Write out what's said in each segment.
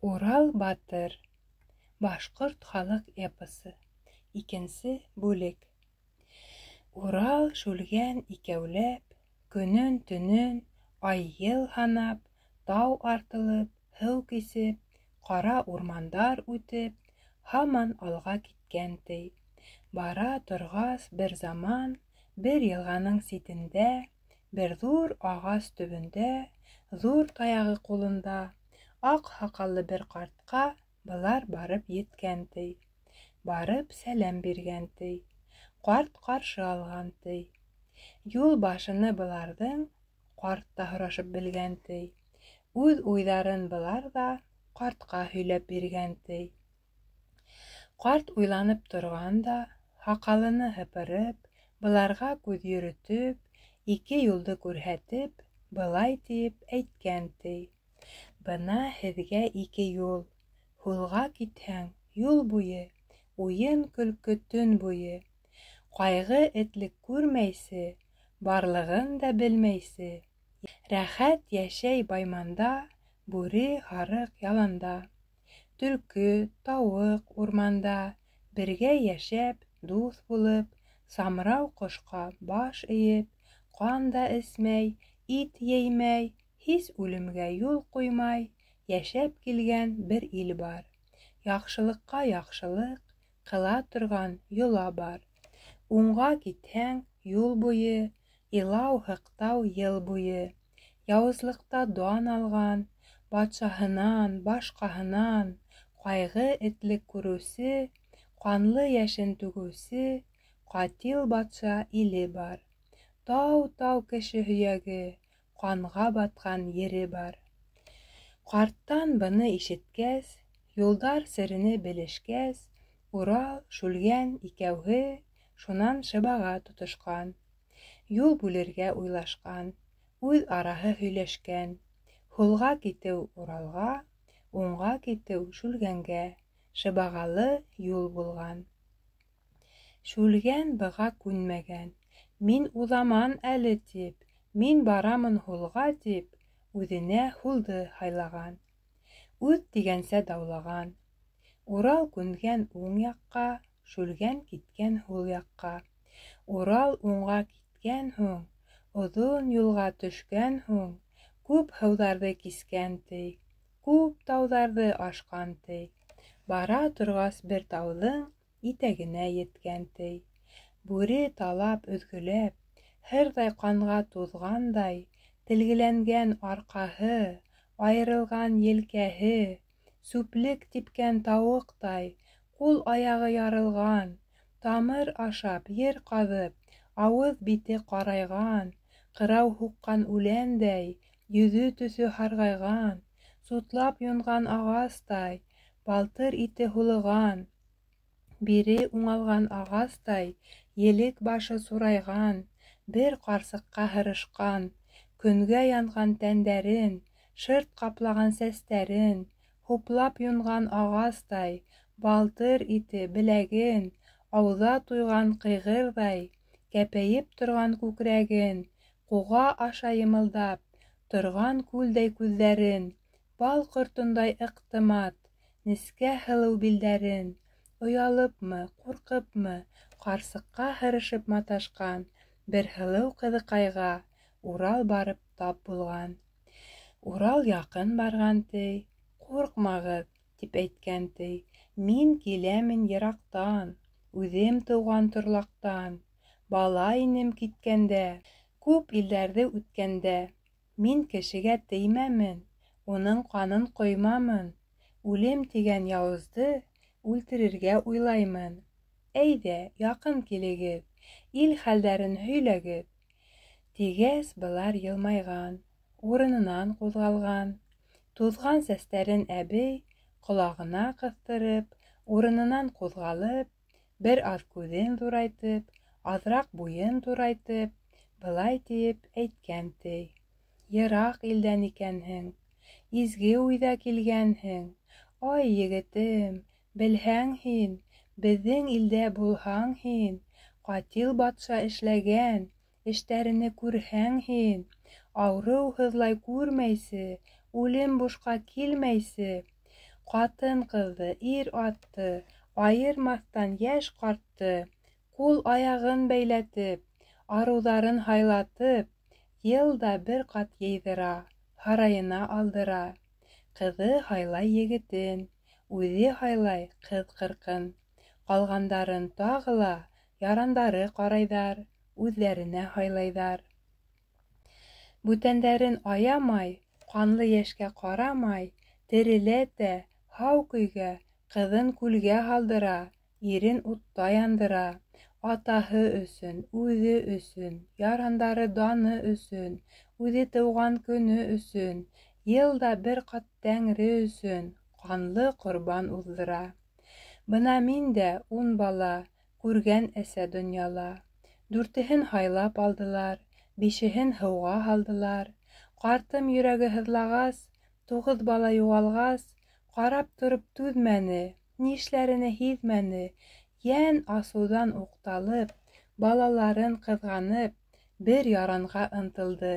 Урал батыр. Башкорт халык эпосы. Икенче бүлек. Урал шүлгән икәүләп, көнөн-төнөн, ай-ел һанап, тау артылып, һыу кисеп, кара урмандар үтеп, һаман алга киткән. Бара торгас бер заман, бер елганың ситендә, бер зур агач төбендә, зур таягы кулында, ак һакаллы бер картка былар барып еткән. Барып сәлам биргән. Карт каршы алган. Юл башыны быларның карт та һорашып белгән. Үз уйларын былар да картка һөйләп биргән. Карт уйланып торганда, һакалыны һыпырып, быларга күз йөрөтеп, ике юлды күрһәтеп, былай дип әйткән. Бына һеҙгә ике юл. Һулға китһәң, юл буйы, уйын-көлкө төн буйы. Ҡайғы этлек күрмәйсе, барлығын да белмәйсе. Рәхәт йәшәй байманда, бүре, һарыҡ яланда. Төлкө, тауыҡ урманда, бергә йәшәп, дуҫ булып, самрау ҡошҡа баш эйеп, ҡан да эсмәй, ит еймәй, һис үлемгә юл ҡуймай, йәшәп килгән бер ил бар. Яҡшылыҡҡа яҡшылыҡ ҡыла торған йола бар. Уңға китһәң, юл буйы, илау-һыҡтау йыл буйы. Яуызлыҡта дан алған, батшаһынан, башҡаһынан, ҡайғы этлек күреүсе, ҡанлы йәшен түгеүсе, ҡатил батша иле бар. Тау-тау кеше һөйәге, ҡанға батҡан ере бар. Ҡарттан быны ишеткәс, юлдар серене белешкәс, Урал, Шүлгән икәүһе шунан шыбаға тотошҡан. Юл бүлергә уйлашҡан, үҙ араһы һөйләшкән. Һулға китеү Уралға, уңға китеү Шүлгәнгә, шыбағалы юл булған. Шүлгән быға күнмәгән. Мин уҙаман әле тип, мин барамын һулға тип, үҙенә һулды һайлаған. Үҙ тигәнсә даулаған. Урал күнгән уң яҡҡа, Шүлгән киткән һул яҡҡа. Урал уңға киткән һуң, оҙон юлға төшкән һуң, күп һыуҙарҙы кискән. Күп тауҙарҙы ашҡан. Бара торғас бер тауҙың итәгенә еткән. Бүре талап, өҙгөләп, һырҙай ҡанға туҙғандай, телгеләнгән арҡаһы, айырылған елкәһе, сүплек типкән тауыҡтай, ҡул-аяғы ярылған, тамыр ашап, ер ҡаҙып, ауыҙ-бите ҡарайған, ҡырау һуҡҡан үләндәй, йөҙө төҫө һарғайған, сутлап йонған ағастай, балтыр ите һулыған, бире уңалған ағастай, елек башы сурайған, бер ҡарсыҡҡа һырышҡан, көнгә янған тәндәрен, шырт ҡаплаған сәстәрен, һуплап йонған ағастай, балтыр ите беләген, ауҙа туйған ҡыйғырҙай, кәпәйеп торған күкрәген, ҡуға аша йымылдап, торған күлдәй күҙҙәрен, бал ҡортондай ыҡтымат, нескә һылыу билдәрен, оялыпмы, ҡурҡыпмы, ҡарсыҡҡа һырышып маташҡан бер һылыу ҡыҙыҡайға Урал барып тап булған. Урал яҡын барған. Ҡурҡмағыҙ, тип әйткән. Мин киләмен йыраҡтан, үҙем тыуған торлаҡтан. Бала инем киткәндә, күп илдәрҙе үткәндә. Мин кешегә теймәмен, уның ҡанын ҡоймамын. Үлем тигән яуызды үлтерергә уйлаймын. Әйҙә, яҡын килегеҙ, ил хәлдәрен һөйләгеҙ. Тигәс, былар йылмайған, урынынан ҡуҙғалған. Туҙған сәстәрен әбей, ҡолағына ҡыҫтырып, урынынан ҡуҙғалып, бер аҙ күҙен ҙурайтып, аҙыраҡ буйын турайтып, былай тип әйткән. Йыраҡ илдән икәнһең, изге уйҙа килгәнһең. Ай, егетем, белһәң һин, беҙҙең илдә булһаң һин, ҡатил батша эшләгән, эштәрене күрһәң һин, ауырыу һыҙлай күрмәйсе, үлем бушҡа килмәйсе, Ҡатын ҡыҙҙы, ир атты, айырмаҫтан йәш ҡартты, ҡул аяғын бәйләтеп, арыуҙарын һайлатып, йылда бер ҡат йыйҙыра, һарайына алдыра. Ҡыҙы һайлай егетен, үҙе һайлай ҡыҙ ҡырҡын. Ҡалғандарын тағы ла ярандары ҡарайҙар, үҙҙәренә һайлайҙар. Бүтәндәрен аямай, ҡанлы йәшкә ҡарамай, тереләтә, һау көйгә, ҡыҙын күлгә һалдыра, ирен утта яндыра. Атаһы өсөн, үҙе өсөн, ярандары даны өсөн, үҙе тыуған көнө өсөн, йылда бер ҡат Тәңре өсөн, ҡанлы ҡорбан уҙҙыра. Бына мин дә 10 бала, күргән әсә донъяла. 4-һен һайлап алдылар, 5-һен һыуға һалдылар. Ҡартым йөрәге һыҙлағас, 9 бала юғалғас, ҡарап тороп түҙмәне, нишләрене һиҙмәне, йән асыуҙан уҡталып, балаларын ҡыҙғанып, бер яранға ынтылды.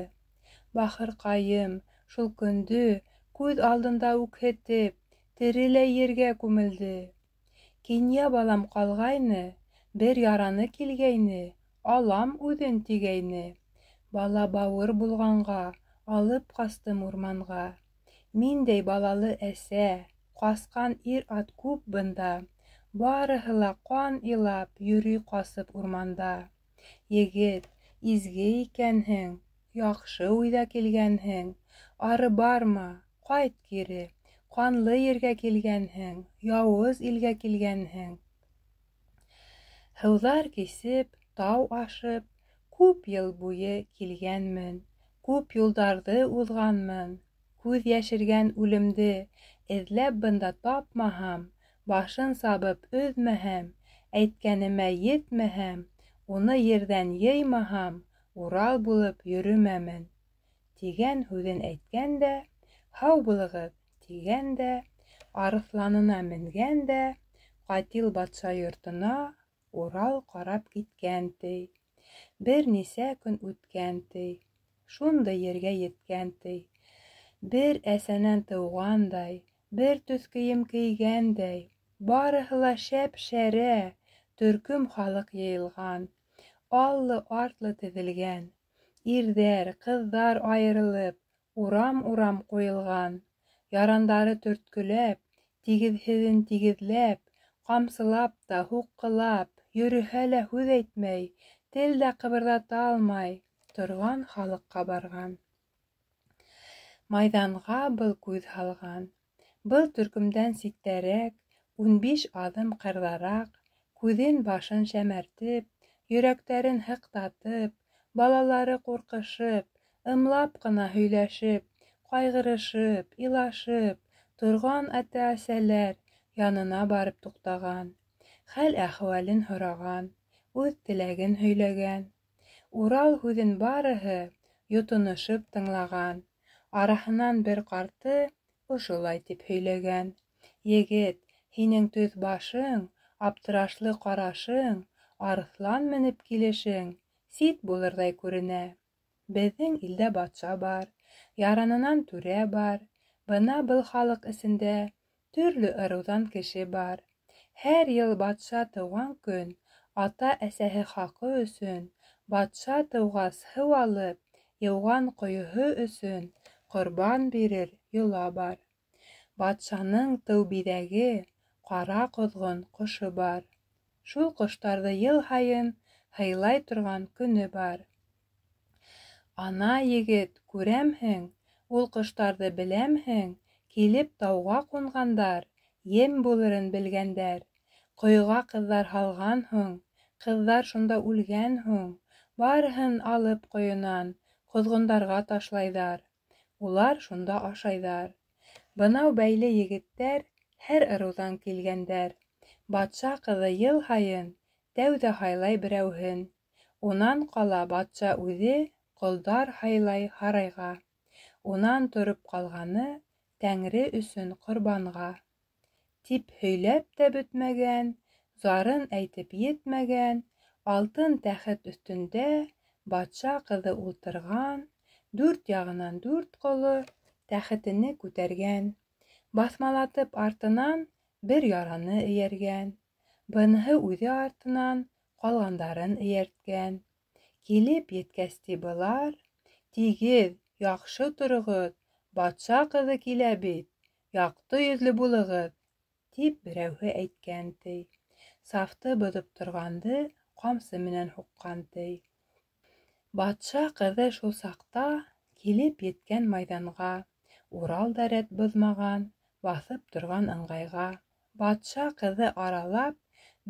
Бахырҡайым, шул көндө, күҙ алдында үкһетеп, тереләй ергә күмелде. Кинйә балам ҡалғайны, бер яраны килгәйне, алам үҙен тигәйне. Бала бауыр булғанға, алып ҡастым урманға. Миндәй балалы әсә, ҡасҡан ир-ат күп бында. Барыһы ла ҡан илап, йөрөй ҡасып урманда. Егет, изге икәнһең, яҡшы уйҙа килгәнһең. Ары барма, ҡайт кире, ҡанлы ергә килгәнһең, яуыз илгә килгәнһең. Һыуҙар кисеп, тау ашып, күп йыл буйы килгәнмен, күп юлдарҙы уҙғанмын. Күҙ йәшергән үлемде эҙләп бында тапмаһам, башын сабып өҙмәһәм, әйткәнемә етмәһәм, уны ерҙән йыймаһам, Урал булып йөрөмәмен. Тигән һүҙен әйткән дә, һау булығыҙ тигән дә, арыҫланына менгән дә, Ҡатил батша йортона Урал ҡарап киткән ти. Бер нисә көн үткән ти. Шундай ергә еткән ти. Бер әсәнән тыуғандай, бер төҫ кейем кейгәндәй, барыһы ла шәп-шәрә, төркөм халыҡ йыйылған, аллы-артлы теҙелгән. Ирҙәр, ҡыҙҙар айырылып, урам-урам ҡуйылған. Ярандары төрткөләп, тигеҙһеҙен тигеҙләп, ҡамсылап та, һуҡҡылап, йөрөһә лә һүҙ әйтмәй, тел дә ҡыбырҙата алмай торған халыҡҡа барған. Майҙанға был күҙ һалған. Был төркөмдән ситтәрәк, 15 аҙым ҡырҙараҡ, күҙен башын шәмәртеп, йөрәктәрен һыҡтатып, балалары ҡурҡышып, ымлап ҡына һөйләшеп, ҡайғырышып, илашып, торған ата-әсәләр янына барып туҡтаған. Хәл-әхүәлен һораған, үҙ теләген һөйләгән. Урал һүҙен барыһы йотоношоп тыңлаған. Араһынан бер ҡарты ошолай тип һөйләгән. Егет, һинең төҙ башың, аптырашлы ҡарашың, арыҫлан менеп килешең, сит булырҙай күренә. Беҙҙең илдә батша бар, яранынан түрә бар. Бына был халыҡ эсендә төрлө ырыуҙан кеше бар. Һәр йыл батша тыуған көн, ата-әсәһе хаҡы өсөн, батша тыуғас һыу алып, йыуған ҡойоһо өсөн ҡорбан бирер йола бар. Батшаның тыу биҙәге, ҡара ҡоҙғон ҡошо бар. Шул ҡоштарҙы йыл һайын һыйлай торған көнө бар. Ана, егет, күрәмһең, ул ҡоштарҙы беләмһең, килеп тауға ҡунғандар, ем булырын белгәндәр. Ҡойоға ҡыҙҙар һалған һуң, ҡыҙҙар шунда үлгән һуң, барыһын алып ҡойонан ҡоҙғондарға ташлайҙар. Улар шунда ашайҙар. Бынау бәйле егеттәр һәр ырыуҙан килгәндәр. Батша ҡыҙы йыл һайын тәүҙә һайлай берәүһен. Унан ҡала батша үҙе ҡолдар һайлай һарайға. Унан тороп ҡалғаны Тәңре өсөн ҡорбанға. Тип һөйләп тә бөтмәгән, зарын әйтеп етмәгән, алтын тәхет өҫтөндә батша ҡыҙы ултырған, 4 яғынан 4 ҡоло тәхетене күтәргән. Баҫмалатып артынан бер яраны эйәргән. Быныһы үҙе артынан ҡалғандарын эйәрткән. Килеп еткәс былар: «Тигеҙ, яҡшы тороғоҙ, батша ҡыҙы килә бит, яҡты йөҙлө булығыҙ», тип берәүһе әйткән, ти. Сафты боҙоп торғанды ҡамсы менән һуҡҡан, ти. Батша ҡыҙы шул саҡта килеп еткән майҙанға, Урал да рәт боҙмаған, баҫып торған ыңғайға. Батша ҡыҙы аралап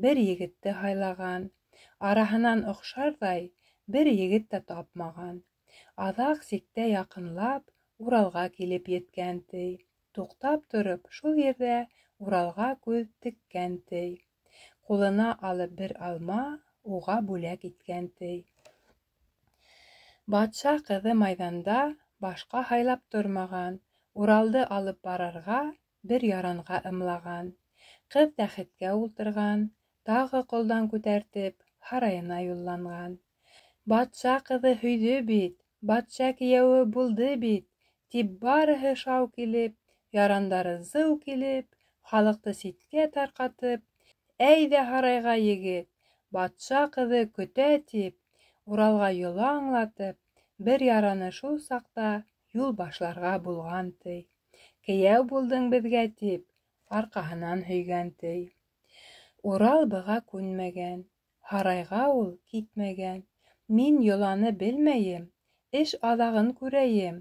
бер егетте һайлаған. Араһынан оҡшарҙай бер егет тә тапмаған. Аҙаҡ сиктә яҡынлап Уралға килеп еткән, ти. Туҡтап тороп, шул ерҙә Уралға күҙ теккән, ти. Ҡулына алып бер алма уға бүләк иткән, ти. Батша ҡыҙы майҙанда башҡа һайлап тормаған. Уралды алып барырға бер яранға ымлаған. Ҡыҙ тәхеткә ултырған, тағы ҡулдан күтәртеп һарайына юлланған. Батша ҡыҙы һөйҙө бит, батша кейәүе булды бит, тип барыһы шау килеп, ярандары зыу килеп, халыҡты ситкә тарҡатып, «Әйҙә һарайға, егет, батша ҡыҙы көтә», тип, Уралға йола аңлатып, бер яраны шул саҡта юл башларға булған, ти. «Кейәү булдың беҙгә», тип, арҡаһынан һөйгән, ти. Урал быға күнмәгән, һарайға ул китмәгән. «Мин йоланы белмәйем, эш аҙағын күрәйем,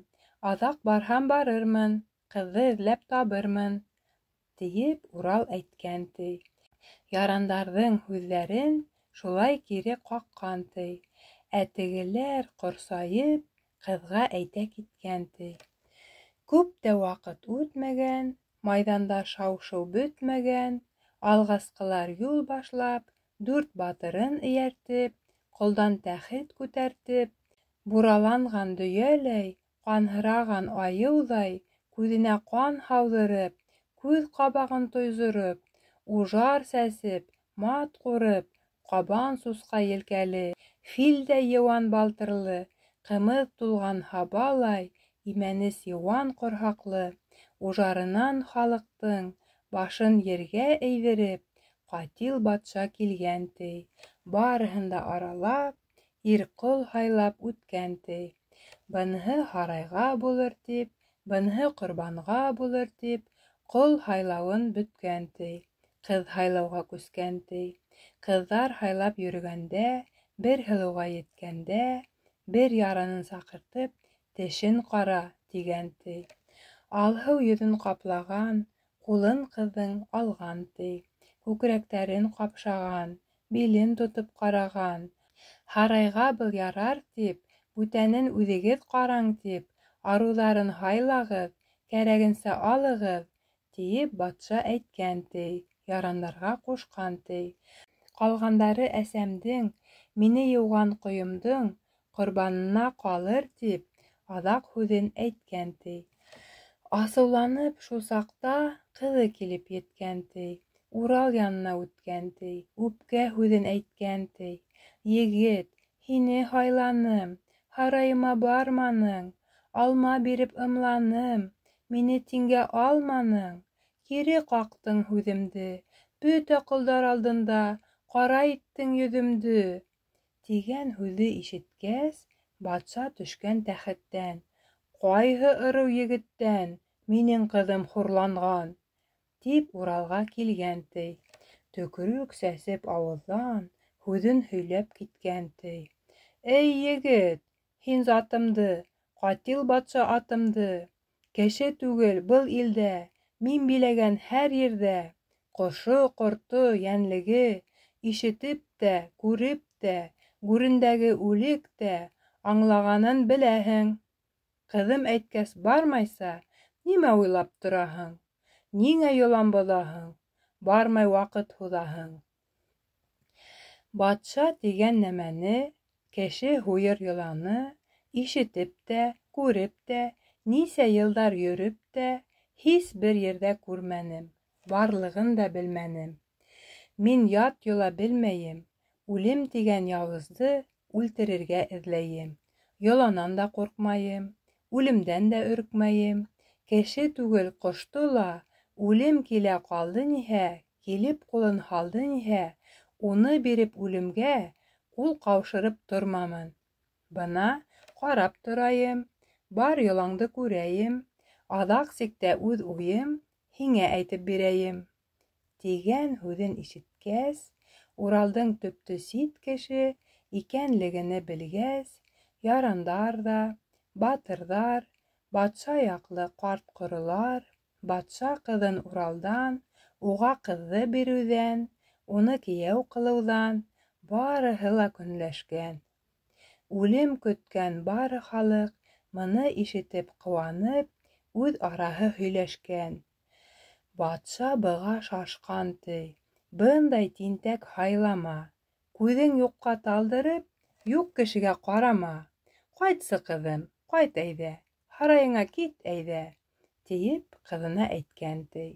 аҙаҡ барһам барырмын, ҡыҙҙы эҙләп табырмын», тиеп Урал әйткән, ти. Ярандарҙың һүҙҙәрен шулай кире ҡаҡҡан, ти. Ә тегеләр ҡорсайып ҡыҙға әйтә киткән, ти. Күп тә ваҡыт үтмәгән, майҙанда шау-шыу бөтмәгән, алғасҡылар юл башлап, 4 батырын эйәртеп, ҡолдан тәхет күтәртеп, бураланған дөйәләй, ҡанһыраған айыуҙай, күҙенә ҡан һауҙырып, күҙ ҡабағын тойҙороп, ужар сәсеп, мат ҡурып, ҡабан сусҡа елкәле, филдәй йыуан балтырлы, ҡымыҙ тулған һабалай, имәнес йыуан ҡорһаҡлы, ужарынан халыҡтың башын ергә эйҙереп, ҡатил батша килгән, ти. Барыһын да аралап, ир-ҡол һайлап үткән, ти. Быныһы һарайға булыр тип, быныһы ҡорбанға булыр тип, ҡол һайлауын бөткән, ти. Ҡыҙ һайлауға күскән, ти. Ҡыҙҙар һайлап йөрөгәндә, бер һылыуға еткәндә, бер яранын саҡыртып, тешен ҡара, тигән, ти. Алһыу йөҙөн ҡаплаған, ҡулын ҡыҙҙың алған, ти. Күкрәктәрен ҡапшаған, билен тотоп ҡараған. Һарайға был ярар тип, бүтәнен үҙегеҙ ҡараң тип, арыуҙарын һайлағыҙ, кәрәгенсә алығыҙ, тиеп батша әйткән, ти. Ярандарға ҡушҡан, ти. Ҡалғандары әсәмдең, мине йыуған ҡойомдоң ҡорбанына ҡалыр, тип, аҙаҡ һүҙен әйткән, ти. Асыуланып шул саҡта ҡыҙы килеп еткән, ти. Урал янына үткән, ти. Үпкә һүҙен әйткән, ти. «Егет, һине һайланым, һарайыма барманың, алма биреп ымланым, мине тиңгә алманың, кире ҡаҡтың һүҙемде, бөтә ҡолдар алдында ҡара иттең йөҙөмдө», тигән һүҙе ишеткәс, батша төшкән тәхеттән. «Ҡайһы ырыу егеттән минең ҡыҙым хурланған?» тип Уралға килгән, ти. Төкөрөк сәсеп ауыҙҙан һүҙен һөйләп киткән, ти. «Эй, егет, һин затымды, ҡатил батша атымды, кеше түгел был илдә, мин биләгән һәр ерҙә, ҡошо-ҡорто, йәнлеге, ишетеп тә, күреп тә, гүрендәге үлек тә, аңлағанын беләһең. Ҡыҙым әйткәс бармайса, нимә уйлап тораһың? Ниңә йолан боҙаһың? Бармай ваҡыт һуҙаһың?» Батша тигән нәмәне, кеше һуйыр йыланы, ишетеп тә, күреп тә, нисә йылдар йөрөп тә, һис бер ерҙә күрмәнем, барлығын да белмәнем. Мин ят йола белмәйем, үлем тигән яуызды үлтерергә эҙләйем. Йоланан да ҡурҡмайым, үлемдән дә өркмәйем, кеше түгел ҡошто ла Үлем килә ҡалды ниһә, килеп ҡулын һалды ниһә, уны биреп үлемгә ҡул ҡаушырып тормамын. Бына ҡарап торайым, бар йолаңды күрәйем, аҙаҡ сиктә үҙ уйым һиңә әйтеп бирәйем. Тигән һүҙен ишеткәс, Уралдың төптө сит кеше икәнлегене белгәс, ярандар да, батырҙар, батша яҡлы ҡарт-ҡоролар, батша ҡыҙын Уралдан, уға ҡыҙҙы биреүҙән, уны кейәү ҡылыуҙан барыһы ла көнләшкән. Үлем көткән бары халыҡ мыны ишетеп ҡыуанып, үҙ араһы һөйләшкән. Батша быға шашҡан ти, бындай тинтәк һайлама, күҙең юҡҡа талдырып, юҡ кешегә ҡарама. Ҡайтсы, ҡыҙым, ҡайт әйҙә, һарайыңа кит әйҙә, тиеп ҡыҙына әйткән ти.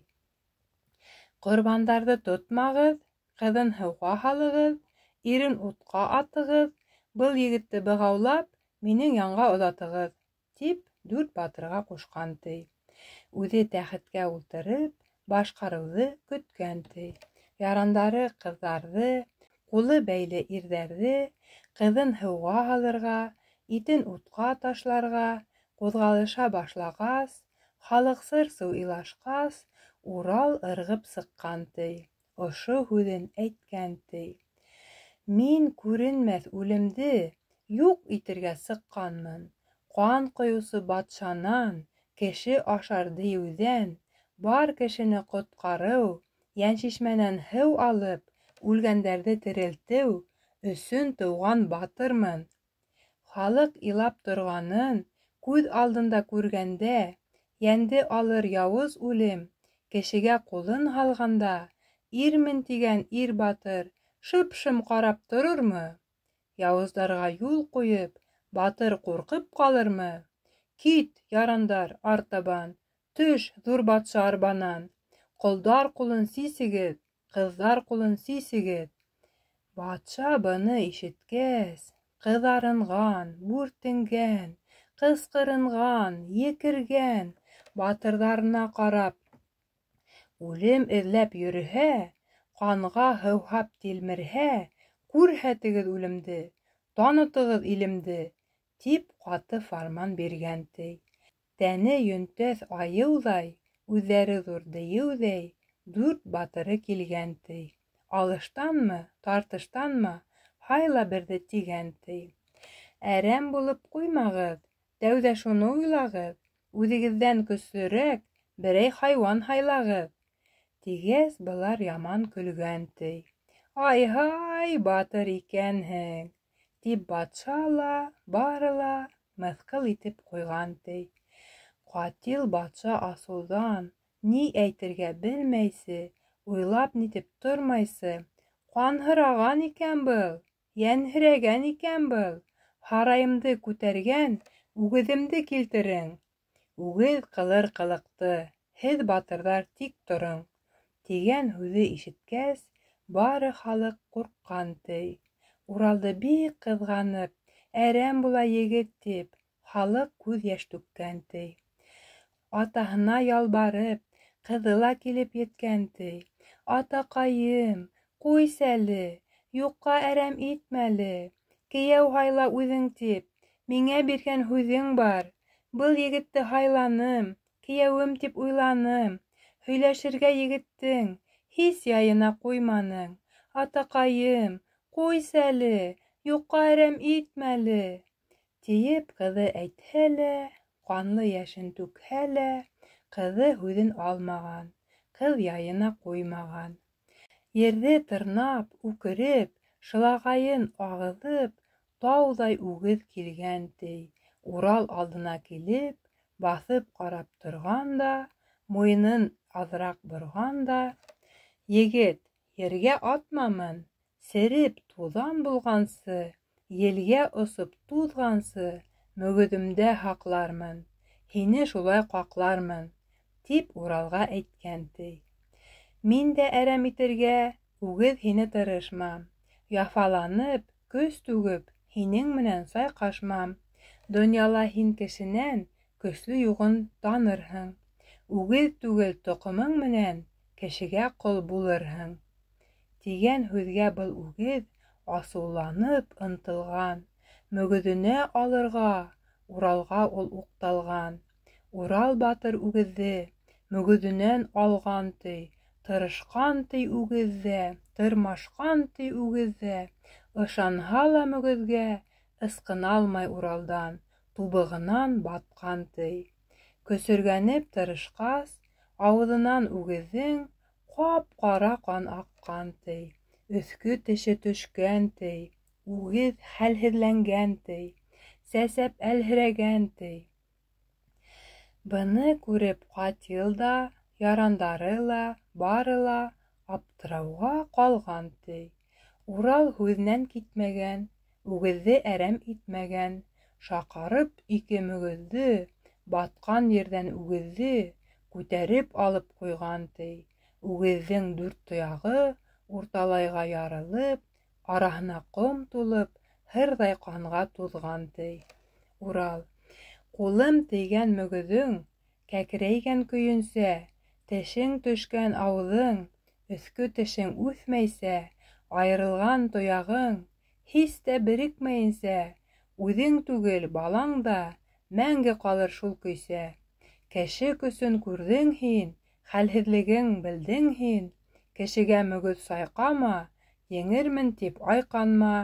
Ҡорбандарҙы тотмағыҙ, ҡыҙын һыуға һалығыҙ, ирен утҡа атығыҙ, был егетте бығаулап, минең янға оҙатығыҙ, тип 4 батырға ҡушҡан ти. Үҙе тәхеткә ултырып, башҡарыуҙы көткән ти. Ярандары ҡыҙҙарҙы, ҡулы бәйле ирҙәрҙе ҡыҙын һыуға һалырға, итен утҡа ташларға, ҡуҙғалыша башлағас, халыҡ сыр-сыу илашҡас, Урал ырғып сыҡҡан ти. Ошо һүҙен әйткән ти. Мин күренмәҫ үлемде юҡ итергә сыҡҡанмын. Ҡан ҡойоусы батшанан, кеше ашар дейеүҙән, бар кешене ҡотҡарыу, йәншишмәнән һыу алып, үлгәндәрҙе терелтеү өсөн тыуған батырмын. Халыҡ илап торғанын күҙ алдында күргәндә, йәнде алыр яуыз үлем, кешегә ҡулын һалғанда, ирмен тигән ир батыр шып-шым ҡарап торормы? Яуыздарға юл ҡуйып, батыр ҡурҡып ҡалырмы? Кит, ярандар, артабан, төш ҙур батша арбанан, ҡолдар ҡулын сисегеҙ, ҡыҙҙар ҡулын сисегеҙ. Батша быны ишеткәс, ҡыҙарынған, бүртенгән, ҡысҡырынған, екергән, батырҙарына ҡарап, үлем эҙләп йөрөһә, ҡанға һыуһап тилмерһә, күрһәтегеҙ үлемде, танытығыҙ илемде, тип ҡаты фарман биргән ти. Тәне йөнтәҫ айыуҙай, үҙҙәре ҙур дейеүҙәй, 4 батыры килгән ти. Алыштанмы, тартыштанмы, һайла берҙе тигән ти. Әрәм булып ҡуймағыҙ, тәүҙә шуны уйлағыҙ, үҙегеҙҙән көслөрәк берәй хайуан һайлағыҙ. Тигәс, былар яман көлгән ти. Ай-һай, батыр икәнһең, тип батша ла, бары ла мыҫҡыл итеп ҡуйған ти. Ҡатил батша асыуҙан, ни әйтергә белмәйсе, уйлап-нитеп тормайсы, ҡанһыраған икән был, йәнһерәгән икән был, һарайымды күтәргән үгеҙемде килтерең. Үгеҙ ҡылыр ҡылыҡты, һеҙ батырҙар тик тороң. Тигән һүҙе ишеткәс, бары халыҡ ҡурҡҡан ти. Уралды бик ҡыҙғанып, әрәм була егет тип, халыҡ күҙ йәш түккән ти. Атаһына ялбарып, ҡыҙы ла килеп еткән ти. Атаҡайым, ҡуйсәле, юҡҡа әрәм итмәле, кейәү һайла үҙең тип, миңә биргән һүҙең бар. Был егетте һайланым, кейәүем тип уйланым. Һөйләшергә егеттең, һис яйына ҡуйманың. Атаҡайым, ҡуйсәле, юҡҡа әрәм итмәле. Тиеп ҡыҙы әйтһә лә, ҡанлы йәшен түкһә лә, ҡыҙы һүҙен алмаған, ҡыҙ яйына ҡуймаған. Ерҙе тырнап, үкереп, шылағайын ағыҙып, тауҙай үгеҙ килгән ти. Урал алдына килеп, баҫып ҡарап торған да, муйынын аҙыраҡ борған да, егет, ергә атмамын, сереп туҙан булғансы, елгә осоп туҙғансы, мөгөҙөмдә һаҡлармын, һине шулай ҡаҡлармын, тип Уралға әйткән ти. Мин дә әрәм итергә, үгеҙ һине тырышмам, яфаланып, көс түгеп, һинең менән сайҡашмам. Донъяла һин кешенән көслө юғын танырһың. үгеҙ түгел тоҡомоң менән кешегә ҡол булырһың. Тигән һүҙгә был үгеҙ асыуланып ынтылған. Мөгөҙөнә алырға Уралға ул уҡталған. Урал батыр үгеҙҙе мөгөҙөнән алған ти. Тырышҡан ти үгеҙҙә, тырмашҡан ти үгеҙҙә. Ышанһа ла мөгөҙгә, ысҡыналмай Уралдан, тубығынан батҡан ти. Көсөргәнеп тырышҡас, ауыҙынан үгеҙҙең ҡап-ҡара ҡан аҡҡан ти. Өҫкө теше төшкән ти. Үгеҙ хәлһеҙләнгән ти. Сәсәп әлһерәгән ти. Быны күреп ҡатил да, ярандары ла, бары ла аптырауға ҡалған ти. Урал һүҙенән китмәгән, үгеҙҙе әрәм итмәгән. Шаҡарып ике мөгөҙҙө, батҡан ерҙән үгеҙҙе күтәреп алып ҡуйған ти. Үгеҙҙең дүрт тояғы урталайға ярылып, араһына ҡом тулып, һырҙай ҡанға туҙған ти. Урал: ҡулым тейгән мөгөҙөң кәкрәйгән көйөнсә, тешең төшкән ауыҙың, өҫкө тешең үҫмәйсә, айырылған тояғың, һис тә берекмәйенсә, үҙең түгел, балаң да мәңге ҡалыр шул көйсә. Кеше көсөн күрҙең һин, хәлһеҙлеген белдең һин. Кешегә мөгөҙ сайҡама, еңермен тип айҡанма.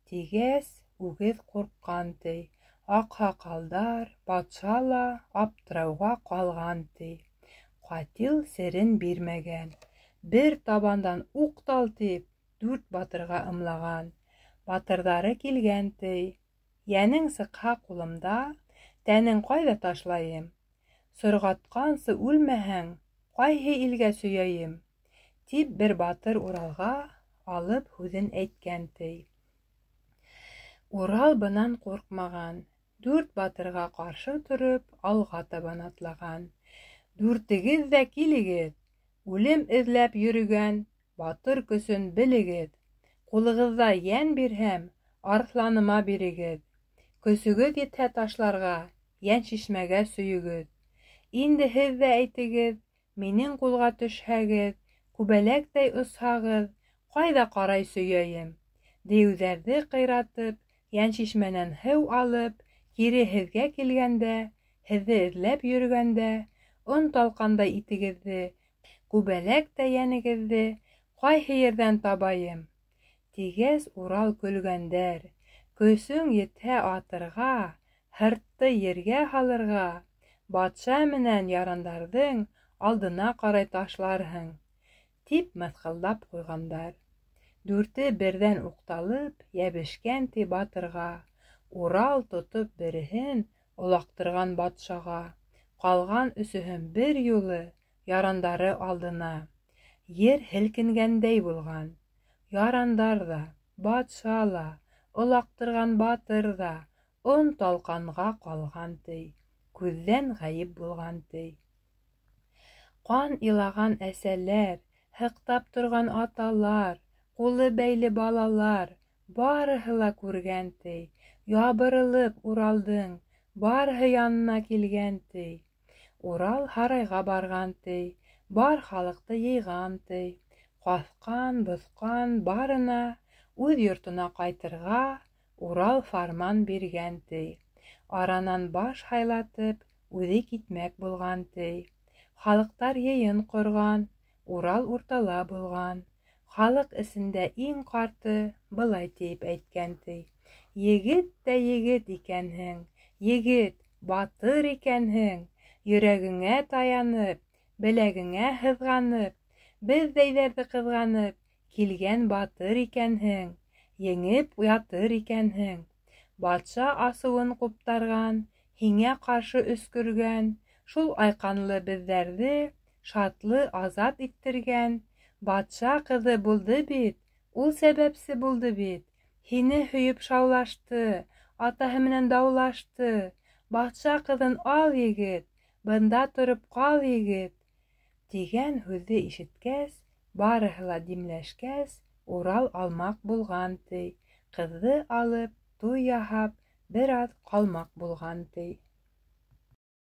Тигәс, үгеҙ ҡурҡҡан ти. Аҡһаҡалдар, батша ла аптырауға ҡалған ти. Ҡатил серен бирмәгән. Бер табандан уҡтал тип, дүрт батырға ымлаған. Батырҙары килгән ти. Йәнең сыҡһа ҡулымда, тәнең ҡайҙа ташлайым? Сорғатҡансы үлмәһәң, ҡайһы илгә сөйәйем? Тип бер батыр Уралға алып һүҙен әйткән ти. Урал бынан ҡурҡмаған. Дүрт батырға ҡаршы тороп, алға табан атлаған. Дүртегеҙ ҙә килегеҙ, үлем эҙләп йөрөгән батыр көсөн белегеҙ. Ҡулығыҙҙа йән бирһәм, арыҫланыма бирегеҙ. Көсөгөҙ етһә ташларға, йән шишмәгә сөйөгөҙ. Инде һеҙ ҙә әйтегеҙ, минең ҡулға төшһәгеҙ, күбәләктәй осһағыҙ, ҡайҙа ҡарай сөйәйем? Дейеүҙәрҙе ҡыйратып, йән шишмәнән һыу алып, кире һеҙгә килгәндә, һеҙҙе эҙләп йөрөгәндә, он талҡандай итегеҙҙе, күбәләктәй йәнегеҙҙе, ҡайһы ерҙән табайым? Тигәс, Урал көлгәндәр. Көсөң етһә атырға, һыртты ергә һалырға, батша менән ярандарҙың алдына ҡарай ташларһың, тип мыҫҡылдап ҡуйғандар. Дүрте берҙән уҡталып, йәбешкән ти батырға. Урал тотоп береһен олаҡтырған батшаға. Ҡалған өсөһөн бер юлы ярандары алдына. Ер һелкенгәндәй булған. Ярандар ҙа, батша ла, олаҡтырған батыр ҙа он талҡанға ҡалған ти. Күҙҙән ғәйеп булған ти. Ҡан илаған әсәләр, һыҡтап торған аталар, ҡулы бәйле балалар, барыһы ла күргән ти. Ябырылып Уралдың барыһы янына килгән ти. Урал һарайға барған ти. Бар халыҡты йыйған ти. Ҡаҫҡан, боҫҡан барына үҙ йортона ҡайтырға Урал фарман биргән ти. Аранан баш һайлатып, үҙе китмәк булған ти. Халыҡтар йыйын ҡорған, Урал уртала булған. Халыҡ эсендә иң ҡарты былай тип әйткән ти. Егет тә егет икәнһең, егет, батыр икәнһең, йөрәгеңә таянып, беләгеңә һыҙғанып, беҙҙәйҙәрҙе ҡыҙғанып, килгән батыр икәнһең, еңеп ятыр икәнһең. Батша асыуын ҡуптарған, һиңә ҡаршы өскөргән, шул айҡанлы беҙҙәрҙе шатлы азат иттергән. Батша ҡыҙы булды бит, ул сәбәпсе булды бит. Һине һөйөп шаулашты, атаһы менән даулашты. Батша ҡыҙын ал, егет, бында тороп ҡал, егет. Тигән һүҙҙе ишеткәс, барыһы ла димләшкәс, Урал алмаҡ булған ти. Ҡыҙҙы алып, туй яһап, бер аҙ ҡалмаҡ булған ти.